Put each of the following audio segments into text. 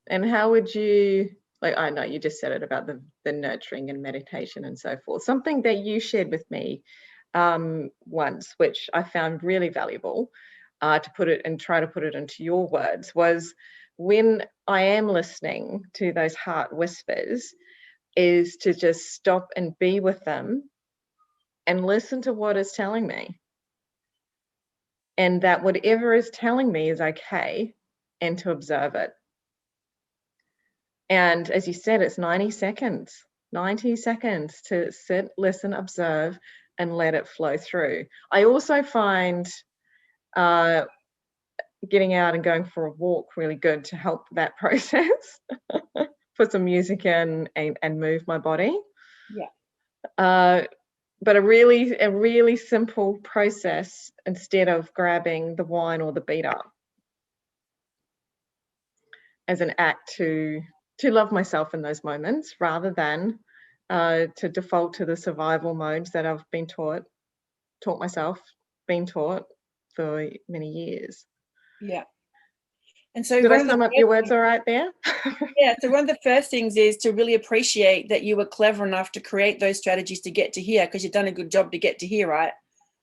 And how would you, like, I know you just said it about the nurturing and meditation and so forth. Something that you shared with me once, which I found really valuable, to put it and try to put it into your words, was when I am listening to those heart whispers, is to just stop and be with them and listen to what it's telling me. And that whatever is telling me is okay, and to observe it. And as you said, it's 90 seconds to sit, listen, observe, and let it flow through. I also find uh, getting out and going for a walk really good to help that process. Put some music in and move my body. Yeah. But a really simple process instead of grabbing the wine or the beat up as an act to love myself in those moments rather than to default to the survival modes that I've been taught myself, been taught for many years. Yeah. And so Did I sum up your words all right there? Yeah, so one of the first things is to really appreciate that you were clever enough to create those strategies to get to here, because you've done a good job to get to here, right?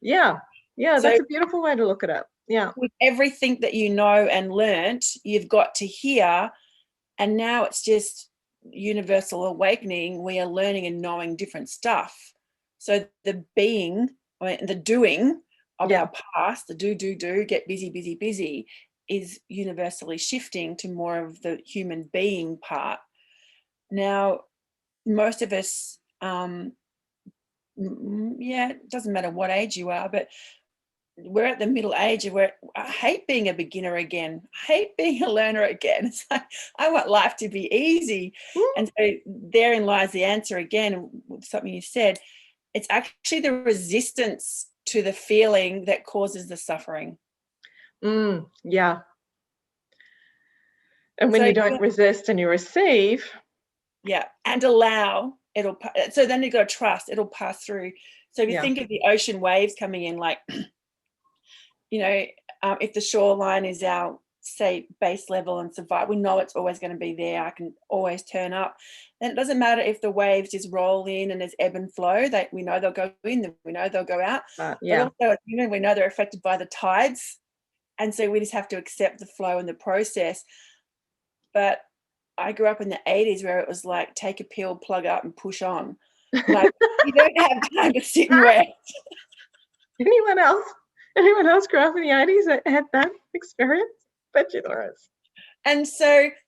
Yeah, So that's a beautiful way to look at it. Yeah. with everything that you know and learnt, you've got to here, and now it's just universal awakening. We are learning and knowing different stuff. So the being, the doing of our past, the do, get busy, busy, busy, is universally shifting to more of the human being part. Now, most of us, it doesn't matter what age you are, but we're at the middle age where I hate being a beginner again. I hate being a learner again. It's like, I want life to be easy. And so therein lies the answer again, something you said. It's actually the resistance to the feeling that causes the suffering. Yeah. And when So you don't resist and you receive. Yeah, and allow, so then you've got to trust, it'll pass through. So if you think of the ocean waves coming in, like, if the shoreline is our, say, base level and survive, we know it's always going to be there. I can always turn up. Then it doesn't matter if the waves just roll in and there's ebb and flow. We know they'll go in, we know they'll go out. But also, we know they're affected by the tides. And so we just have to accept the flow and the process. But I grew up in the 80s where it was like, take a pill, plug up and push on. Like, you don't have time to sit and rest. Anyone else grew up in the 80s that had that experience? Bet you there is.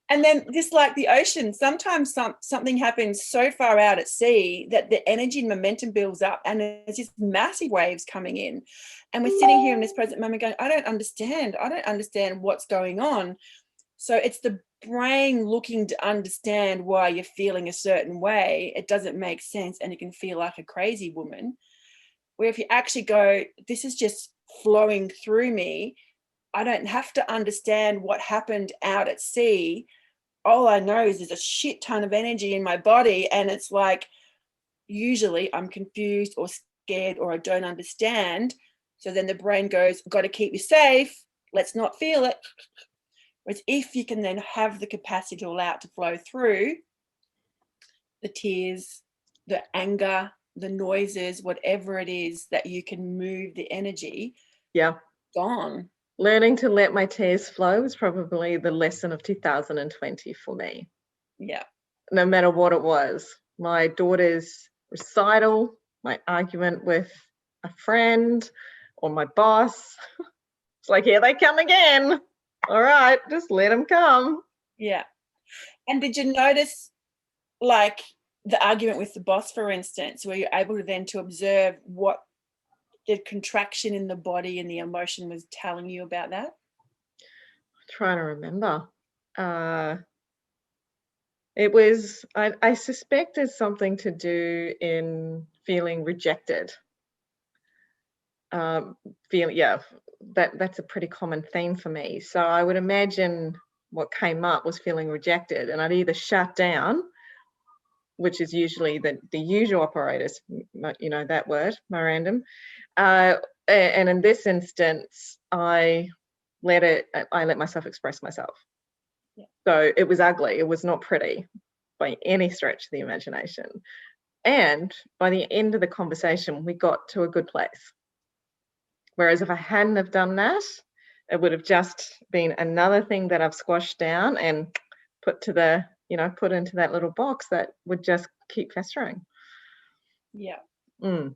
And then just like the ocean, sometimes something happens so far out at sea that the energy and momentum builds up and there's just massive waves coming in. And we're sitting here in this present moment going, I don't understand what's going on. So it's the brain looking to understand why you're feeling a certain way. It doesn't make sense and you can feel like a crazy woman. Where if you actually go, this is just flowing through me, I don't have to understand what happened out at sea. All I know is there's a shit ton of energy in my body, and it's like, usually I'm confused or scared or I don't understand. So then the brain goes, got to keep you safe, let's not feel it. Whereas if you can then have the capacity to allow it to flow through, the tears, the anger, the noises, whatever it is that you can move the energy, gone. Learning to let my tears flow was probably the lesson of 2020 for me. Yeah. No matter what it was, my daughter's recital, my argument with a friend or my boss. It's like, here they come again. All right, just let them come. Yeah. And did you notice, like, the argument with the boss, for instance, where you're able to then to observe what the contraction in the body and the emotion was telling you about that? I'm trying to remember. It was, I suspect it's something to do in feeling rejected. That's a pretty common theme for me. So I would imagine what came up was feeling rejected, and I'd either shut down, which is usually the usual operators, that word, memorandum. And in this instance, I let myself express myself. Yeah. So it was ugly. It was not pretty by any stretch of the imagination. And by the end of the conversation, we got to a good place. Whereas if I hadn't have done that, it would have just been another thing that I've squashed down and put to the, put into that little box that would just keep festering. Yeah. Mm.